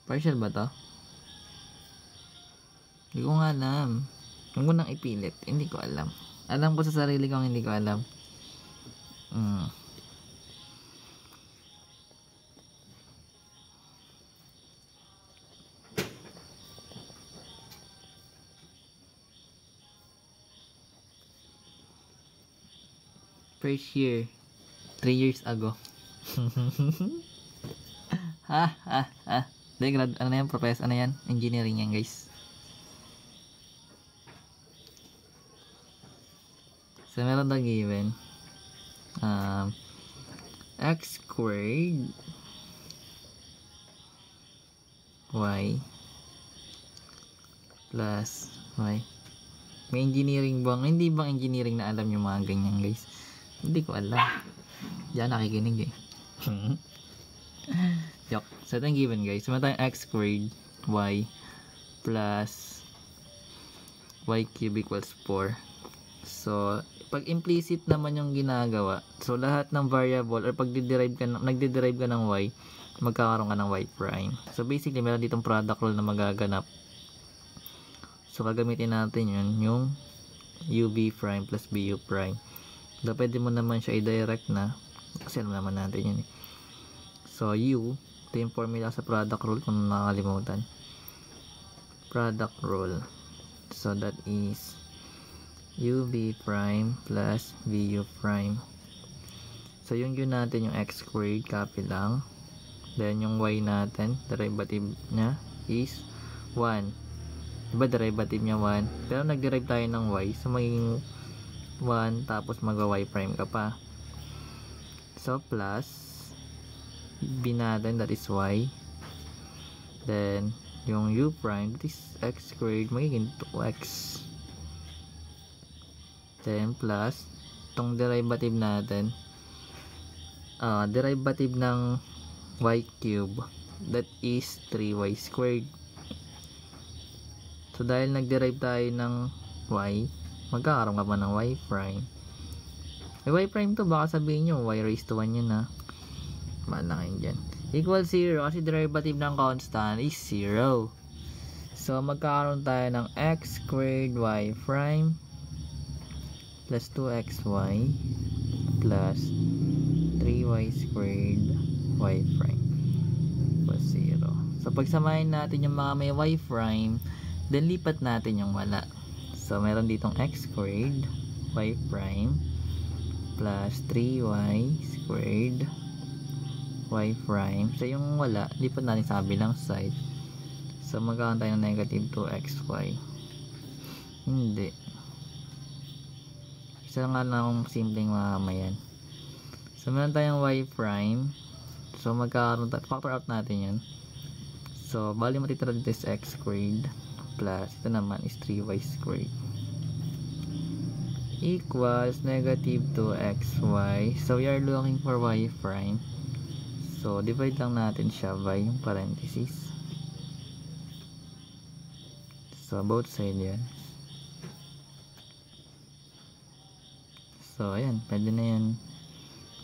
Partial ba to? Hindi ko nga alam. Huwag mo nang ipilit. Hindi ko alam. Alam ko sa sarili kong hindi ko alam. First year. 3 years ago. Ano yan? Professor, ano yan? Engineering yan, guys. So, meron daw given. X squared y plus y. May engineering bang? Hindi bang engineering na alam yung mga ganyan, guys? Hindi ko alam. Diyan nakikinig eh. Yok. So, ito yung given, guys. So, meron tayong x squared y plus y cube equals 4. So, pag implicit naman yung ginagawa, so lahat ng variable or pag nagde-derive ka ng y, magkakaroon ka ng y prime. So, basically, meron ditong product rule na magaganap. So, gagamitin natin yun, yung ub prime plus bu prime. So, pwede mo naman siya i-direct na kasi alam naman natin yun eh. So, ito yung formula sa product rule kung nakakalimutan. Product rule. So, that is ub prime plus vu prime. So, yung u natin yung x squared, copy lang. Then, yung y natin, derivative niya is 1. Diba, derivative niya 1. Pero, nag-derive tayo ng y. So, magiging 1, tapos mag-y prime ka pa. So, plus b natin, that is y. Then, yung u prime, that is x squared, magiging 2x. Then, plus itong derivative natin, derivative ng y cube, that is 3y squared. So, dahil nag-derive tayo ng y, magkakaroon ka pa ng y prime. Y prime to, baka sabihin nyo y raised to 1 yun ha. Maala kayo dyan. Equal 0 kasi derivative ng constant is 0. So, magkakaroon tayo ng x squared y prime plus 2xy plus 3y squared y prime equals 0. So, pagsamahin natin yung mga may y prime, then lipat natin yung wala. So, meron ditong x squared y prime plus 3y squared y prime. So, yung wala, lipat natin sa kabilang side. So, magkakaroon tayo ng negative 2xy. Hindi. Isa nga lang akong simpleng mamamayan. So, meron tayong y prime. So, magkakaroon tayo. Factor out natin yan. So, bali matitira dito is x squared plus ito naman is 3y squared equals negative 2xy. So, we are looking for y prime. So, divide lang natin siya by yung parenthesis. So, both side yan. So, ayan. Pwede na yan.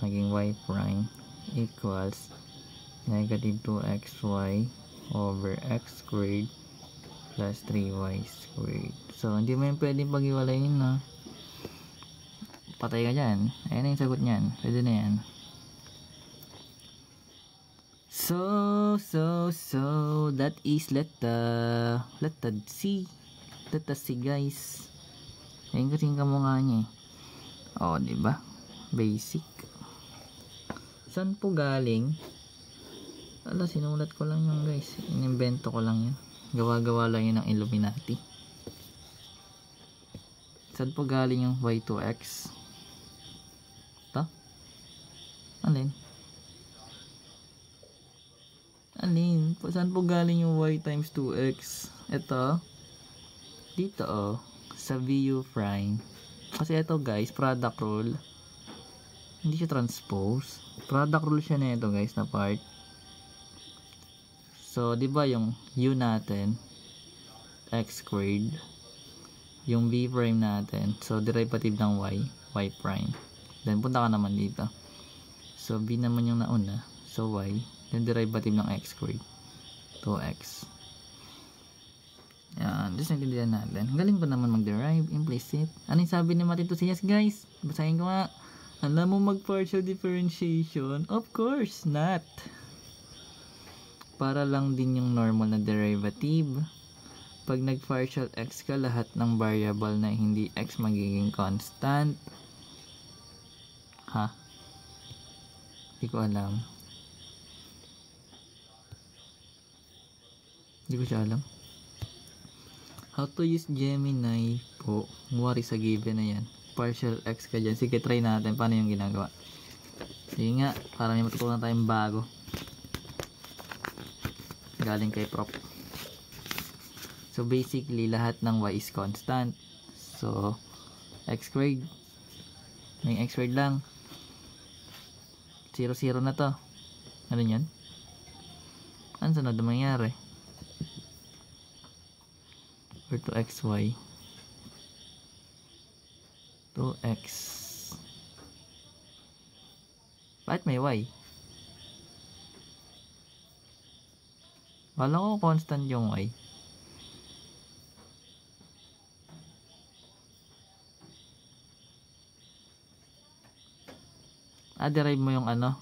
Maging y prime equals negative 2xy over x squared plus 3y squared. So, hindi mo yung pwedeng pag-iwalayin na. Patay ka dyan. Ayan na yung sagot nyan. Pwede na yan. So, that is letter C. Letter C, guys. Ayan kasing kamukha niya eh. O, diba? Basic. Saan po galing? Ala, sinulat ko lang yun, guys. Inimbento ko lang yun. Gawa-gawa lang yun ng Illuminati. Saan po galing yung y2x? Ito? Alin? Alin? Saan po galing yung y times 2x? Ito? Dito oh. Sa vu prime. Kasi ito guys, product rule. Hindi siya transpose. Product rule siya na ito guys na part. So, di ba yung u natin, x squared, yung v prime natin, so derivative ng y prime. Then, punta ka naman dito. So, v naman yung nauna. So, y. Then, derivative ng x squared. 2x. Yan, just naintindihan natin. Galing pa naman mag-derive, implicit. Ano yung sabi ni Matito Sias, guys? Basahin ko nga. Alam mo mag-partial differentiation? Of course not. Para lang din yung normal na derivative. Pag nag-partial x ka, lahat ng variable na hindi x magiging constant. Ha? Hindi ko alam. Hindi ko siya alam. How to use Gemini po. Wari sa given na yan. Partial x ka dyan. Sige, try natin. Paano yung ginagawa? Sige nga, para may matutunan tayong bago. Galing kay Prof. So, basically, lahat ng y is constant. So, x squared. May x squared lang. 0, 0 na to. Ano yan? Ano sunod na mangyari? Or 2xy 2x. Bakit may y? Wala ko constant yung y. Derive mo yung ano